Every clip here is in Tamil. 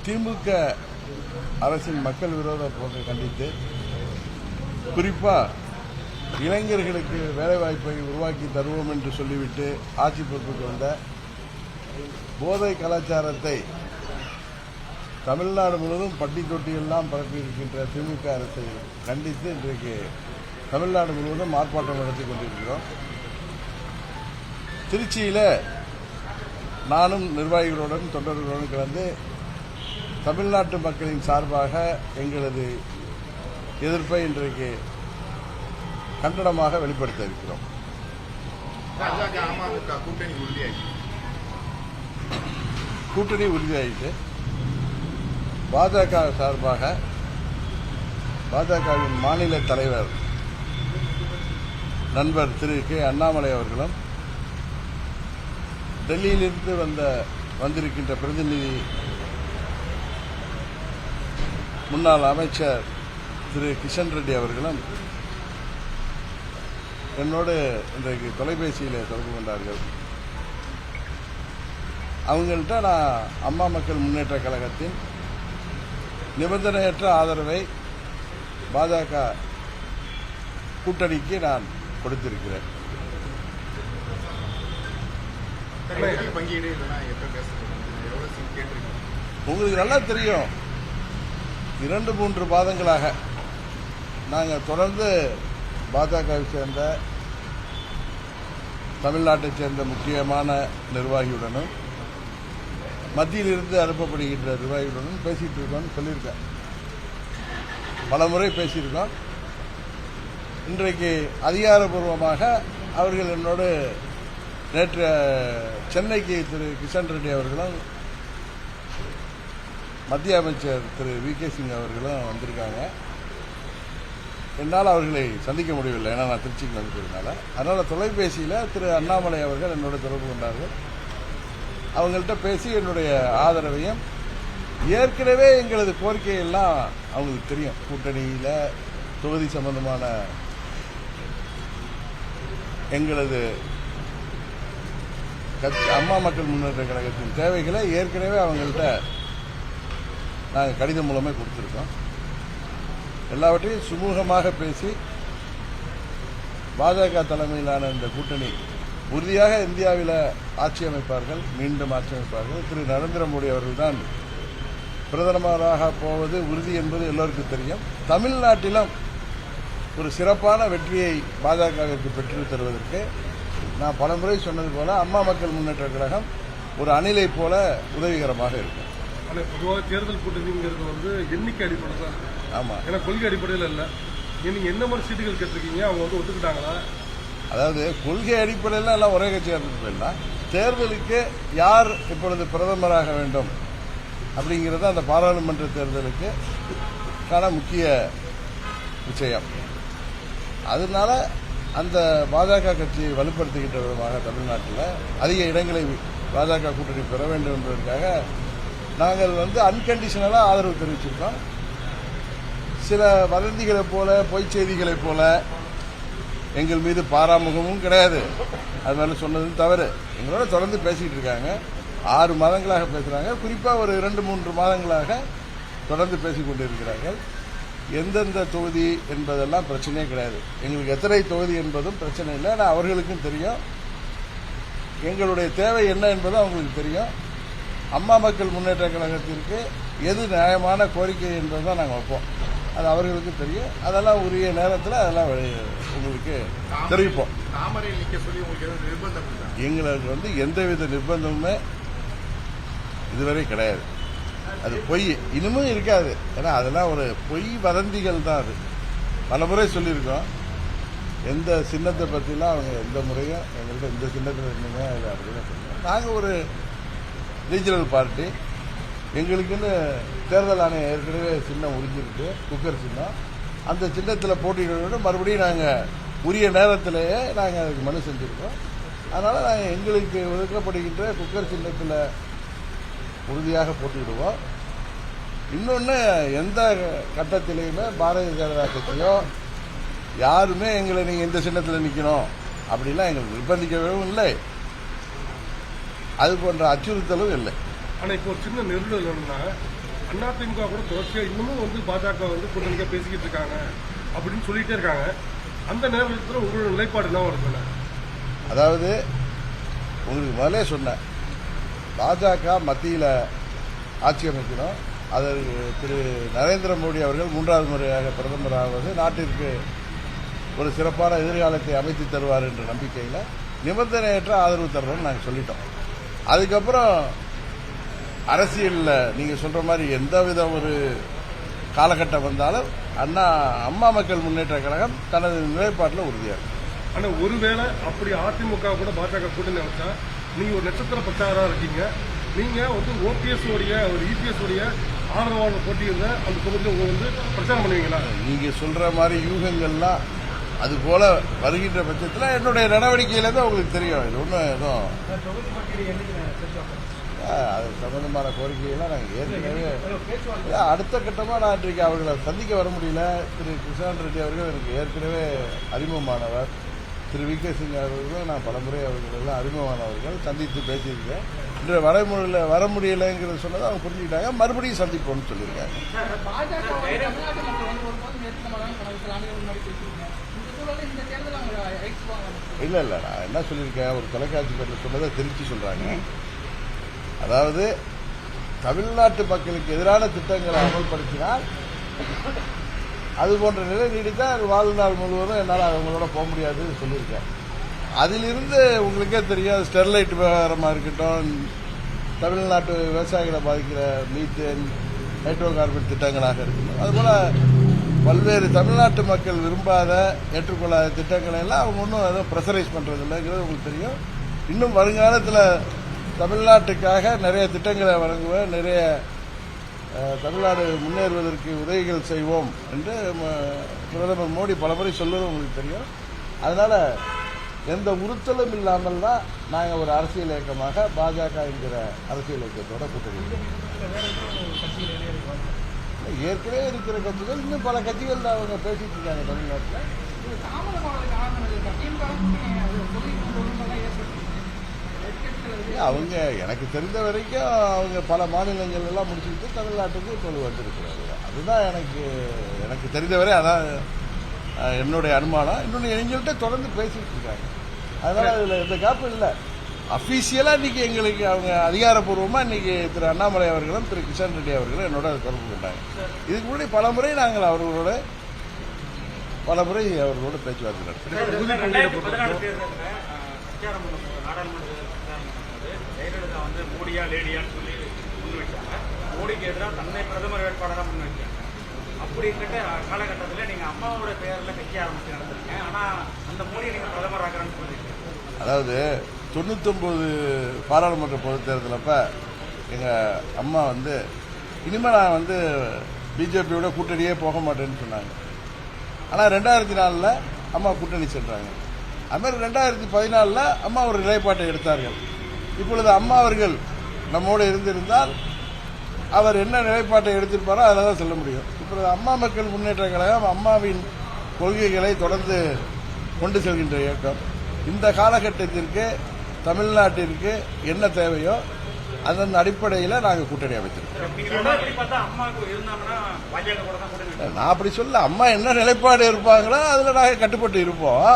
திமுக அரசின் மக்கள் விரோத போக்கை கண்டித்து குறிப்பாக இளைஞர்களுக்கு வேலைவாய்ப்பை உருவாக்கி தருவோம் என்று சொல்லிவிட்டு ஆட்சி பொறுப்புக்கு வந்த போதை கலாச்சாரத்தை தமிழ்நாடு முழுவதும் பட்டி தொட்டியெல்லாம் பரப்பியிருக்கின்ற திமுக அரசை கண்டித்து இன்றைக்கு தமிழ்நாடு முழுவதும் ஆர்ப்பாட்டம் நடத்தி கொண்டிருக்கிறோம். திருச்சியில் நானும் நிர்வாகிகளுடன் தொண்டர்களுடன் கலந்து தமிழ்நாட்டு மக்களின் சார்பாக எங்களது எதிர்ப்பை இன்றைக்கு கண்டனமாக வெளிப்படுத்த இருக்கிறோம். கூட்டணி உறுதியாயிட்டு பாஜக சார்பாக பாஜகவின் மாநில தலைவர் நண்பர் திரு கே அண்ணாமலை அவர்களும் டெல்லியிலிருந்து வந்திருக்கின்ற பிரதிநிதி முன்னாள் அமைச்சர் திரு கிஷன் ரெட்டி அவர்களும் என்னோடு இன்றைக்கு தொலைபேசியில் தொடர்பு கொண்டார்கள். அவங்கள்ட்ட நான் அம்மா மக்கள் முன்னேற்ற கழகத்தின் நிபந்தனையற்ற ஆதரவை பாஜக கூட்டணிக்கு நான் கொடுத்திருக்கிறேன். உங்களுக்கு நல்லா தெரியும், 2-3 மாதங்களாக நாங்கள் தொடர்ந்து பாஜகவை சேர்ந்த தமிழ்நாட்டைச் சேர்ந்த முக்கியமான நிர்வாகியுடனும் மத்தியிலிருந்து அனுப்பப்படுகின்ற நிர்வாகிகளுடன் பேசிட்டு இருக்கோம்னு சொல்லியிருக்கேன். பல முறை பேசியிருக்கோம். இன்றைக்கு அதிகாரப்பூர்வமாக அவர்கள் என்னோடு நேற்று சென்னைக்கு திரு கிஷன் ரெட்டி அவர்களும் மத்திய அமைச்சர் திரு வி.கே. சிங் அவர்களும் வந்திருக்காங்க. என்னால் அவர்களை சந்திக்க முடியவில்லை, ஏன்னா நான் திருச்சிக்கு வந்திருக்கிறதுனால. அதனால் தொலைபேசியில் திரு அண்ணாமலை அவர்கள் என்னோட தொடர்பு கொண்டார்கள். அவங்கள்ட்ட பேசி என்னுடைய ஆதரவையும் ஏற்கனவே எங்களது கோரிக்கையெல்லாம் அவங்களுக்கு தெரியும். கூட்டணியில் தொகுதி சம்பந்தமான எங்களது அம்மா மக்கள் முன்னேற்ற கழகத்தின் தேவைகளை ஏற்கனவே அவங்கள்ட்ட நாங்கள் கடிதம் மூலமே கொடுத்துருக்கோம். எல்லாவற்றையும் சுமூகமாக பேசி பாஜக தலைமையிலான இந்த கூட்டணி உறுதியாக இந்தியாவில் ஆட்சி அமைப்பார்கள், மீண்டும் ஆட்சி அமைப்பார்கள். திரு நரேந்திர மோடி அவர்கள் தான் பிரதமராக போவது உறுதி என்பது எல்லோருக்கும் தெரியும். தமிழ்நாட்டிலும் ஒரு சிறப்பான வெற்றியை பாஜகவிற்கு பெற்றுத் தருவதற்கு நான் பலமுறை சொன்னது போல அம்மா மக்கள் முன்னேற்ற கழகம் ஒரு அணிலை போல உதவிகரமாக இருக்கும். பொதுவாக தேர்தல் கூட்டணிங்கிறது வந்து எண்ணிக்கை அடிப்படை தான். ஆமாம், ஏன்னா கொள்கை அடிப்படையில் இல்லை. நீங்கள் என்ன மாதிரி சீட்டுகள் கேட்டிருக்கீங்க, அவங்க வந்து ஒத்துக்கிட்டாங்களா? அதாவது கொள்கை அடிப்படையில் எல்லாம் ஒரே கட்சியாக இருந்துட்டு போயிடலாம். தேர்தலுக்கு யார் இப்பொழுது பிரதமராக வேண்டும் அப்படிங்கிறது அந்த பாராளுமன்ற தேர்தலுக்கு முக்கிய விஷயம். அதனால அந்த பாஜக கட்சியை வலுப்படுத்துகின்ற விதமாக தமிழ்நாட்டில் அதிக இடங்களை பாஜக கூட்டணி பெற வேண்டும் என்பதற்காக நாங்கள் அன்கண்டிஷனலாக ஆதரவு தெரிவிச்சிருக்கோம். சில வதந்திகளைப் போல பொய் செய்திகளைப் போல எங்கள் மீது பாராமுகமும் கிடையாது. அது மாதிரி சொன்னதும் தவறு. எங்களோட தொடர்ந்து பேசிகிட்டு இருக்காங்க. 6 மாதங்களாக பேசுகிறாங்க. குறிப்பாக ஒரு 2-3 மாதங்களாக தொடர்ந்து பேசிக் கொண்டிருக்கிறார்கள். எந்தெந்த தொகுதி என்பதெல்லாம் பிரச்சனையே கிடையாது. எங்களுக்கு எத்தனை தொகுதி என்பதும் பிரச்சனை இல்லை. ஆனால் அவர்களுக்கும் தெரியும் எங்களுடைய தேவை என்ன என்பதும் அவங்களுக்கு தெரியும். அம்மா மக்கள் முன்னேற்ற கழகத்திற்கு எது நியாயமான கோரிக்கை என்பதுதான் நாங்கள் வைப்போம். அது அவர்களுக்கு தெரியும். அதெல்லாம் உரிய நேரத்தில் அதெல்லாம் உங்களுக்கு தெரிவிப்போம். எங்களுக்கு எந்தவித நிர்பந்தமுமே இதுவரை கிடையாது. அது பொய், இனிமும் இருக்காது. ஏன்னா அதெல்லாம் ஒரு பொய் வதந்திகள் தான். அது பல முறை சொல்லியிருக்கோம். எந்த சின்னத்தை பற்றிலாம் அவங்க எந்த முறையும் எங்கள்கிட்ட இந்த சின்னத்தில் இருந்தீங்க அது அப்படின்னு சொல்லுவோம். நாங்கள் ஒரு ரீஜனல் பார்ட்டி, எங்களுக்குன்னு தேர்தல் ஆணையம் ஏற்கனவே சின்னம் உறிஞ்சிருக்கு, குக்கர் சின்னம். அந்த சின்னத்தில் போட்டியிட மறுபடியும் நாங்கள் உரிய நேரத்திலேயே நாங்கள் அதுக்கு மனு செஞ்சுருக்கோம். அதனால் நாங்கள் எங்களுக்கு ஒதுக்கப்படுகின்ற குக்கர் சின்னத்தில் உறுதியாக போட்டியிடுவோம். இன்னொன்று, எந்த கட்டத்திலையுமே பாரதிய ஜனதா கட்சியோ யாருமே எங்களை நீங்கள் இந்த சின்னத்தில் நிற்கணும் அப்படிலாம் எங்களுக்கு நிர்பந்திக்கவும் இல்லை. அது போன்ற அச்சுறுத்தலும் இல்லை. ஆனால் இப்போ ஒரு சின்ன நெருடல் என்னன்னா, அதிமுக கூட தொடர்ச்சியா இன்னமும் வந்து பாஜக வந்து கூட்டணிக்கா பேசிக்கிட்டு இருக்காங்க அப்படின்னு சொல்லிட்டே இருக்காங்க. அந்த நேரத்தில் உங்களோட நிலைப்பாடு என்ன இருக்குண்ணா? அதாவது உங்களுக்கு முதலே சொன்னேன், பாஜக மத்தியில் ஆட்சி அமைக்கணும், அதற்கு திரு நரேந்திர மோடி அவர்கள் 3வது முறையாக பிரதமர் ஆவது நாட்டிற்கு ஒரு சிறப்பான எதிர்காலத்தை அமைத்து தருவார் என்ற நம்பிக்கையில் நிபந்தனையற்ற ஆதரவு தருவோம்னு நாங்கள் சொல்லிட்டோம். அதுக்கப்புறம் அரசியலில் நீங்கள் சொல்கிற மாதிரி எந்தவித ஒரு காலகட்டம் வந்தாலும் அம்மா மக்கள் முன்னேற்ற கழகம் தனது நிலைப்பாட்டில் உறுதியாக இருக்கும். ஆனால் ஒருவேளை அப்படி அதிமுக கூட பாஜக கூட்டணி வச்சா நீங்கள் ஒரு நட்சத்திர பிரச்சாரா இருக்கீங்க, நீங்கள் வந்து ஓபிஎஸ் உடைய ஒரு இபிஎஸ் உடைய ஆதரவாளர் போட்டியிருந்த அந்த தொகுதியில் உங்க வந்து பிரச்சாரம் பண்ணுவீங்களா? நீங்கள் சொல்கிற மாதிரி யூகங்கள்லாம் அது போல வருகின்ற பட்சத்தில் என்னுடைய நடவடிக்கையிலேருந்து உங்களுக்கு தெரியும். இது ஒன்றும் எதுவும் அது சம்பந்தமான கோரிக்கைகள்லாம் நாங்கள் ஏற்கனவே அடுத்த கட்டமாக நான் இன்றைக்கு அவர்களை சந்திக்க வர முடியல. திரு கிருஷ்ணன் ரெட்டி அவர்கள் எனக்கு ஏற்கனவே அறிமுகமானவர், திரு வி கே சிங் அவர்களும் நான் பலமுறை அவர்களெல்லாம் அறிமுகமானவர்கள், சந்தித்து பேசியிருக்கேன். இன்று வர முடியலைங்கிறத சொன்னதை அவங்க புரிஞ்சுக்கிட்டாங்க, மறுபடியும் சந்திப்போம்னு சொல்லியிருக்காங்க. இல்லை நான் என்ன சொல்லியிருக்கேன், ஒரு தொலைக்காட்சி பேரில் சொன்னதை திருச்சி சொல்கிறாங்க. அதாவது தமிழ்நாட்டு மக்களுக்கு எதிரான திட்டங்களை அமல்படுத்தினால் அது போன்ற நிலை நீடித்தால் வாழ்நாள் முழுவதும் என்னால் அவங்களோட போக முடியாதுன்னு சொல்லியிருக்கேன். அதிலிருந்து உங்களுக்கே தெரியும், ஸ்டெர்லைட் விவகாரமாக இருக்கட்டும், தமிழ்நாட்டு விவசாயிகளை பாதிக்கிற மீத்தேன், ஹைட்ரோ கார்பன் திட்டங்களாக இருக்கட்டும், அதுபோல் பல்வேறு தமிழ்நாட்டு மக்கள் விரும்பாத ஏற்றுக்கொள்ளாத திட்டங்களை எல்லாம் அவங்க ஒன்றும் எதுவும் ப்ரெஷரைஸ் பண்ணுறது இல்லைங்கிறது உங்களுக்கு தெரியும். இன்னும் வருங்காலத்தில் தமிழ்நாட்டுக்காக நிறைய திட்டங்களை வழங்குவோம், நிறைய தமிழ்நாடு முன்னேறுவதற்கு உதவிகள் செய்வோம் என்று பிரதமர் மோடி பலமுறை சொல்வது உங்களுக்கு தெரியும். அதனால் எந்த உறுத்தலும் இல்லாமல் தான் நாங்கள் ஒரு அரசியல் இயக்கமாக பாஜக என்கிற அரசியல் இயக்கத்தோட கூட்டணி. ஏற்கனவே இருக்கிற கட்சிகள் இன்னும் பல கட்சிகள் அவங்க பேசிட்டு இருக்காங்க தமிழ்நாட்டில். அவங்க எனக்கு தெரிந்த வரைக்கும் அவங்க பல மாநிலங்கள் எல்லாம் முடிச்சுக்கிட்டு தமிழ்நாட்டுக்கு இப்போ வந்திருக்கிறாங்க. அதுதான் எனக்கு தெரிந்தவரை அதான் என்னுடைய அனுமானம். இன்னொன்று எங்கள்கிட்ட தொடர்ந்து பேசிட்டு இருக்காங்க. அதனால அதில் எந்த கேப்பும் இல்லை. அஃபீஷியலாக இன்னைக்கு எங்களுக்கு அவங்க அதிகாரப்பூர்வமாக இன்னைக்கு திரு அண்ணாமலை அவர்களும் திரு கிஷன் ரெட்டி அவர்களும் என்னோட தொடர்பு கொண்டாங்க. இதுக்கு முன்னாடி பலமுறை நாங்கள் அவர்களோட பேச்சுவார்த்தை நடத்தினோம். ஜெயலலிதா வந்து மோடியா லேடியான்னு சொல்லி முன்வைச்சாங்க. மோடிக்கு எதிராக தன்னை பிரதமர் வேட்பாளராக முன்வைச்சாங்க. அப்படி இருக்கிற காலகட்டத்தில் நீங்கள் அம்மாவோட பெயரில் கட்சி ஆரம்பிச்சு நடந்திருக்கீங்க. ஆனால் அந்த மோடியை நீங்கள் பிரதமர் ஆகிறேன்னு சொல்லியிருக்கீங்க. அதாவது 99 பாராளுமன்ற பொதுத் தேர்தலப்ப எங்கள் அம்மா வந்து இனிமேல் நான் வந்து பிஜேபியோட கூட்டணியே போக மாட்டேன்னு சொன்னாங்க. ஆனால் 2004 அம்மா கூட்டணி சென்றாங்க. அதுமாதிரி 2014 அம்மா ஒரு நிலைப்பாட்டை எடுத்தார்கள். இப்பொழுது அம்மா அவர்கள் நம்மோடு இருந்திருந்தால் அவர் என்ன நிலைப்பாட்டை எடுத்திருப்பாரோ அதில் தான் சொல்ல முடியும். இப்பொழுது அம்மா மக்கள் முன்னேற்ற கழகம் அம்மாவின் கொள்கைகளை தொடர்ந்து கொண்டு செல்கின்ற இயக்கம். இந்த காலகட்டத்திற்கு தமிழ்நாட்டிற்கு என்ன தேவையோ அதன் அடிப்படையில் நாங்கள் கூட்டணி அமைச்சிருக்கோம். நான் அப்படி சொல்ல, அம்மா என்ன நிலைப்பாடு இருப்பாங்களோ அதில் நாங்கள் கட்டுப்பட்டு இருப்போம்.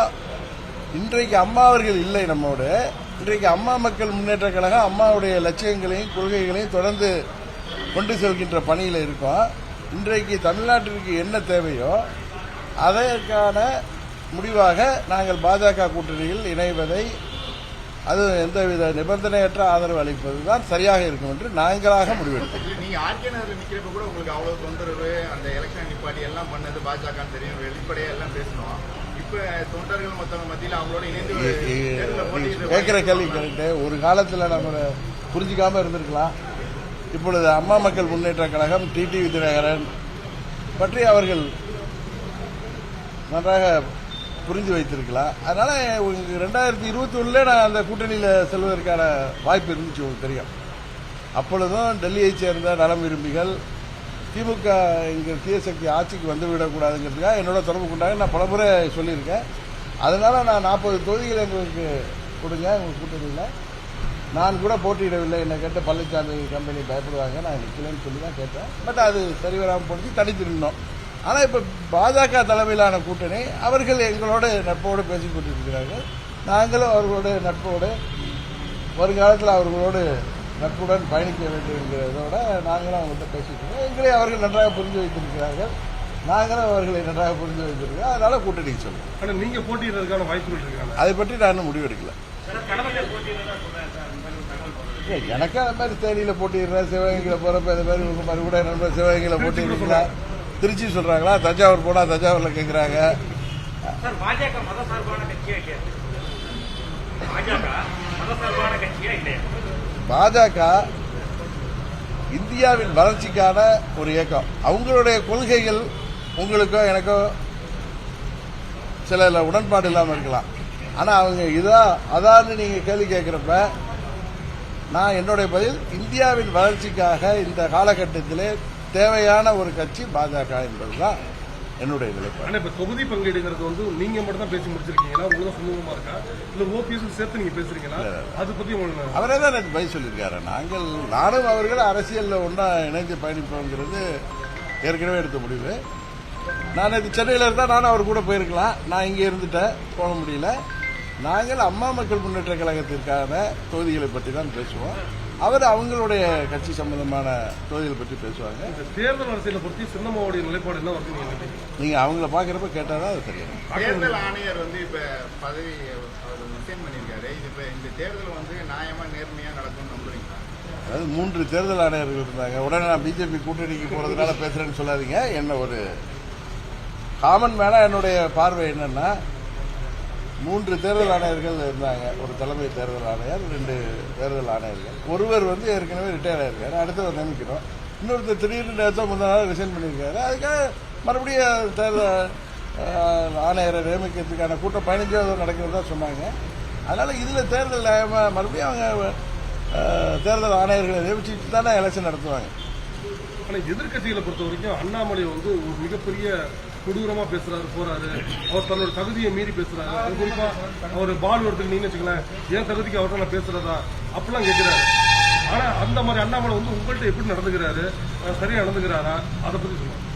இன்றைக்கு அம்மா அவர்கள் இல்லை நம்மோடு. இன்றைக்கு அம்மா மக்கள் முன்னேற்ற கழகம் அம்மாவுடைய லட்சியங்களையும் கொள்கைகளையும் தொடர்ந்து கொண்டு செல்கின்ற பணியில் இருக்கோம். இன்றைக்கு தமிழ்நாட்டிற்கு என்ன தேவையோ அதற்கான முடிவாக நாங்கள் பாஜக கூட்டணியில் இணைவதை, அது எந்தவித நிபந்தனையற்ற ஆதரவு அளிப்பதுதான் சரியாக இருக்கும் என்று நாங்களாக முடிவெடுத்தோம். நீங்க ஆர்கே நகர்ல நிக்கிறப்ப கூட உங்களுக்கு அவ்வளவு தொந்தரவு, அந்த எலெக்ஷன் நிப்பாட்டி எல்லாம் பண்ணது பாஜக தெரியும், வெளிப்படையா எல்லாம் பேசணும். இப்ப தொண்டர்கள் மத்தவங்க மத்தியில் அவங்களோட இணைந்து கேட்கிற கேள்வி கேட்டு ஒரு காலத்தில் நம்ம புரிஞ்சிக்காம இருந்திருக்கலாம். இப்பொழுது அம்மா மக்கள் முன்னேற்ற கழகம் டிடிவி தினகரன் பற்றி அவர்கள் நன்றாக புரிந்து வைத்திருக்கலாம். அதனால 2021 நான் அந்த கூட்டணியில் செல்வதற்கான வாய்ப்பு இருந்துச்சு, உங்களுக்கு தெரியும். அப்பொழுதும் டெல்லியைச் சேர்ந்த நலம் விரும்பிகள் திமுக இங்கே தீயசக்தி ஆட்சிக்கு வந்துவிடக்கூடாதுங்கிறதுக்காக என்னோட தொடர்பு கொண்டாங்க. நான் பலமுறை சொல்லியிருக்கேன். அதனால நான் 40 தொகுதிகள் எங்களுக்கு கொடுங்க, எங்கள் கூட்டணியில் நான் கூட போட்டியிடவில்லை, என்னை கேட்ட பழனிசாமி கம்பெனி பயப்படுவாங்க, நான் நிற்கலன்னு சொல்லி தான் கேட்டேன். பட் அது சரிவராமல் போட்டு தனித்து நின்றோம். ஆனால் இப்போ பாஜக தலைமையிலான கூட்டணி அவர்கள் எங்களோட நட்போடு பேசிக் கொண்டிருக்கிறார்கள். நாங்களும் அவர்களோட நட்போடு வருங்காலத்தில் அவர்களோடு நட்புடன் பயணிக்க வேண்டும் என்கிறதோட நாங்களும் அவங்கள்ட்ட பேசிட்டு இருக்கோம். எங்களை அவர்கள் நன்றாக புரிந்து வைத்திருக்கிறார்கள், நாங்களும் அவர்களை நன்றாக புரிந்து வைத்திருக்கிறோம். அதனால கூட்டணிக்கு சொல்லுவோம். ஆனால் நீங்கள் போட்டியிடுறதுக்கான வாய்ப்புகள் இருக்காங்க? அதை பற்றி நான் இன்னும் முடிவெடுக்கல. எனக்கு அந்த மாதிரி தேனியில் போட்டிடுறேன், சிவகங்கையில் போகிறப்ப இந்த மாதிரி உங்க மாதிரி கூட நண்பர் சிவகங்கையில் போட்டிடுறீங்களா, திருச்சி சொல்கிறாங்களா, தஞ்சாவூர் போனால் தஞ்சாவூரில் கேட்குறாங்க. பாஜக மதசார்பான கட்சியா இல்லையா? பாஜக மதசார்பான கட்சியா இல்லையா? பாஜக இந்தியாவின் வளர்ச்சிக்கான ஒரு இயக்கம். அவங்களுடைய கொள்கைகள் உங்களுக்கோ எனக்கோ சில உடன்பாடு இல்லாமல் இருக்கலாம். ஆனால் அவங்க இதா அதான்னு நீங்கள் கேள்வி கேட்குறப்ப நான் என்னுடைய பதில், இந்தியாவின் வளர்ச்சிக்காக இந்த காலகட்டத்திலே தேவையான ஒரு கட்சி பாஜக என்பதுதான் என்னுடைய நிலைப்பாடு. ஆனால் இப்போ தொகுதி பங்கீடுங்கிறது வந்து நீங்கள் மட்டும் தான் பேசி முடிச்சிருக்கீங்களா, உங்களுக்கு தான் சுமூகமாக இருக்கா, இல்லை ஓபிஎஸ் சேர்த்து நீங்கள் பேசுறீங்களா? அதை பற்றி உங்களுக்கு அவரே தான் எனக்கு பதில் சொல்லியிருக்காரு. நானும் அவர்கள் அரசியலில் ஒன்றா இணைந்து பயணிப்போங்கிறது ஏற்கனவே எடுத்த முடிவு. நான் இது சென்னையில் இருந்தால் நானும் அவர் கூட போயிருக்கலாம். நான் இங்கே இருந்துட்டேன், போக முடியல. நாங்கள் அம்மா மக்கள் முன்னேற்ற கழகத்திற்கான தொகுதிகளை பற்றி தான் பேசுவோம். அவர் அவங்களுடைய கட்சி சம்பந்தமான தொகுதிகளை பற்றி பேசுவாங்க. இந்த தேர்தல் அரசியலை பற்றி சின்னம்மாவுடைய நிலைப்பாடு என்ன வருது? நீங்கள் அவங்கள பார்க்குறப்ப கேட்டால் தான் அது தெரியும். தேர்தல் ஆணையர் வந்து இப்ப பதவி அவர் ரிசைன் பண்ணியிருக்காரு. இது இப்ப இந்த தேர்தல் வந்து நியாயமா நேர்மையா நடக்கும்னு நம்புறீங்களா? அதாவது 3 தேர்தல் ஆணையர்கள் இருந்தாங்க. உடனே நான் பிஜேபி கூட்டணிக்கு போறதுனால பேசுறேன்னு சொல்லாதீங்க. என்ன ஒரு காமன் மேல என்னுடைய பார்வை என்னன்னா, 3 தேர்தல் ஆணையர்கள் இருந்தாங்க. ஒரு தலைமை தேர்தல் ஆணையர், 2 தேர்தல் ஆணையர்கள். ஒருவர் வந்து ஏற்கனவே ரிட்டையர் ஆயிருக்காரு, அடுத்தவர் நியமிக்கிறோம். இன்னொருத்தர் திடீர்னு நேரத்தை முந்தின நாள் ரிசைன் பண்ணியிருக்காரு. அதுக்காக மறுபடியும் தேர்தல் ஆணையரை நியமிக்கிறதுக்கான கூட்டம் 15வது நடக்கிறதா சொன்னாங்க. அதனால இதுல தேர்தல் மறுபடியும் அவங்க தேர்தல் ஆணையர்களை நியமிச்சுட்டு தானே எலெக்ஷன் நடத்துவாங்க. ஆனால் எதிர்கட்சிகளை பொறுத்த வரைக்கும் அண்ணாமலை வந்து ஒரு மிகப்பெரிய கொடூரமா பேசுறாரு, போறாரு. அவர் தன்னோட தகுதியை மீறி பேசுறாரு. அது குறிப்பா அவர் பால் எடுத்துக்கு நீங்க வச்சுக்கலாம், ஏன் தகுதிக்கு அவர்கிட்ட நான் பேசுறதா அப்படிலாம் கேட்கிறாரு. ஆனா அந்த மாதிரி அண்ணாமலை வந்து உங்கள்கிட்ட எப்படி நடந்துக்கிறாரு, சரியா நடந்துக்கிறாரா, அதை பத்தி சொல்லுவாங்க.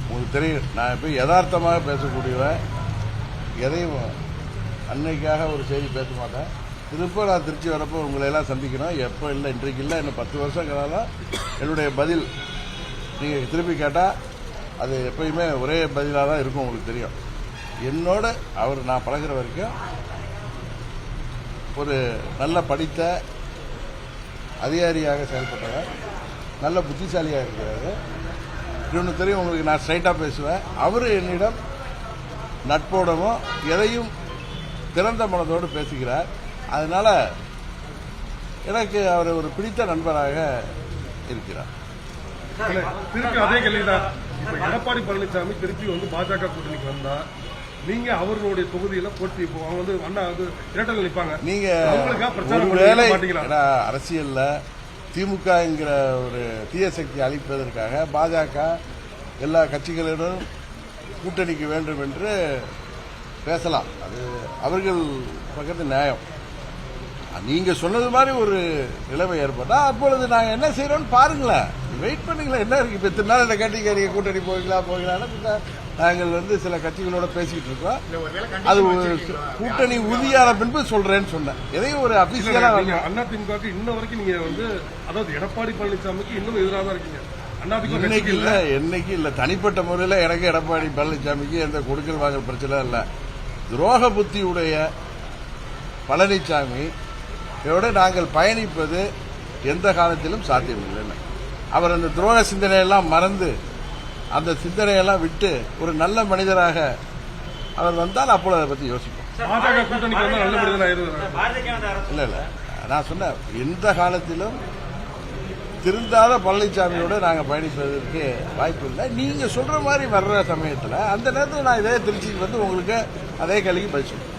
உங்களுக்கு தெரியும், நான் இப்போ யதார்த்தமாக பேசக்கூடியவன், எதையும் அன்னைக்காக ஒரு செய்தி பேச மாட்டேன். திருப்ப நான் திருச்சி வரப்போ உங்களை எல்லாம் சந்திக்கணும். எப்போ இல்லை, இன்றைக்கு இல்லை, இன்னும் 10 வருஷம் காலம் என்னுடைய பதில் நீங்கள் திருப்பி கேட்டால் அது எப்பயுமே ஒரே பதிலாக தான் இருக்கும். உங்களுக்கு தெரியும், என்னோட அவர் நான் பழகிற வரைக்கும் ஒரு நல்ல படித்த அதிகாரியாக செயல்பட்டவர், நல்ல புத்திசாலியாக இருக்கிறாரு. இன்னொன்று தெரியும் உங்களுக்கு, நான் ஸ்ட்ரைட்டாக பேசுவேன். அவர் என்னிடம் நட்போடவும் எதையும் திறந்த மனதோடு பேசுகிறார். அதனால எனக்கு அவர் ஒரு பிடித்த நண்பராக இருக்கிறார். திருப்பி அதே கேள்விதான். இப்ப எடப்பாடி பழனிசாமி திருப்பி வந்து பாஜக கூட்டணிக்கு வந்தா நீங்க அவர்களுடைய தொகுதியில போட்டி, அவங்க வந்து அண்ணா வந்து இரட்டல் நிற்பாங்க, நீங்க பிரச்சாரம் ஒருவேளை மாட்டீங்களா? அரசியல்ல திமுக என்கிற ஒரு தீய சக்தி அழிப்பதற்காக பாஜக எல்லா கட்சிகளிடம் கூட்டணிக்கு வேண்டும் என்று பேசலாம். அது அவர்கள் பக்கத்து நியாயம். நீங்க சொன்னது மாதிரி ஒரு நிலைமை ஏற்பட்டா அப்பொழுது நாங்க என்ன செய்யறோம்னு பாருங்களேன், வெயிட் பண்ணுங்களேன். என்ன இருக்கு இப்ப இத்தனை நாள் இந்த கேட்டீங்க கூட்டணி போகலான்னு நாங்கள் வந்து சில கட்சிகளோட பேசிட்டு இருக்கோம். அது கூட்டணி உறுதியான பின்பு சொல்றேன்னு சொன்னேன். எதையும் ஒரு அபிஷியலா அண்ணா திமுக இன்ன வரைக்கும் நீங்க வந்து, அதாவது எடப்பாடி பழனிசாமிக்கு இன்னும் எதிராக தான் இருக்கீங்க. இன்னைக்கு இல்ல, என்னைக்கு இல்ல, தனிப்பட்ட முறையில் எனக்கு எடப்பாடி பழனிசாமிக்கு எந்த கொடுக்கல் வாங்கல் பிரச்சனை இல்ல. துரோக புத்தியுடைய பழனிசாமி நாங்கள் பயணிப்பது எந்த காலத்திலும் சாத்தியமில்லை. அவர் அந்த துரோக சிந்தனையெல்லாம் மறந்து அந்த சிந்தனையெல்லாம் விட்டு ஒரு நல்ல மனிதராக அவர் வந்தால் அப்பொழுது அதை பத்தி யோசிப்போம். இல்ல இல்ல, நான் சொன்னேன், எந்த காலத்திலும் திருந்தாத பழனிசாமியோட நாங்க பயணிப்பதற்கு வாய்ப்பு இல்லை. நீங்க சொல்ற மாதிரி வர்ற சமயத்துல அந்த நேரத்தில் நான் இதே திருச்சிக்கு வந்து உங்களுக்கு அதே கேள்விக்கு பதில் சொல்றேன்.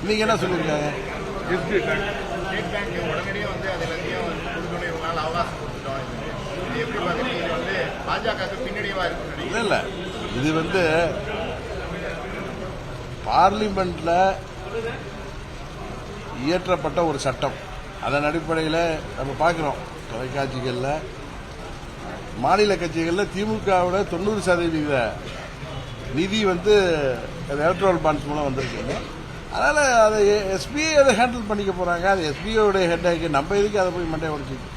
நீங்க என்ன சொல்லிருக்காங்க? இல்ல இல்ல, இது வந்து பார்லிமெண்ட்ல இயற்றப்பட்ட ஒரு சட்டம். அதன் அடிப்படையில் நம்ம பார்க்கிறோம் தொலைக்காட்சிகளில், மாநில கட்சிகளில் திமுகவோட 90% நிதி வந்து எலக்ட்ரல் பாண்ட்ஸ் மூலம் வந்திருக்குங்க. அதனால அதை எஸ்பிஐ அதை ஹேண்டில் பண்ணிக்க போறாங்க. அது எஸ்பிஐயோட ஹெட்டாக்கு நம்ம எதுக்கு அதை போய் மண்டையை உடைச்சிட்டு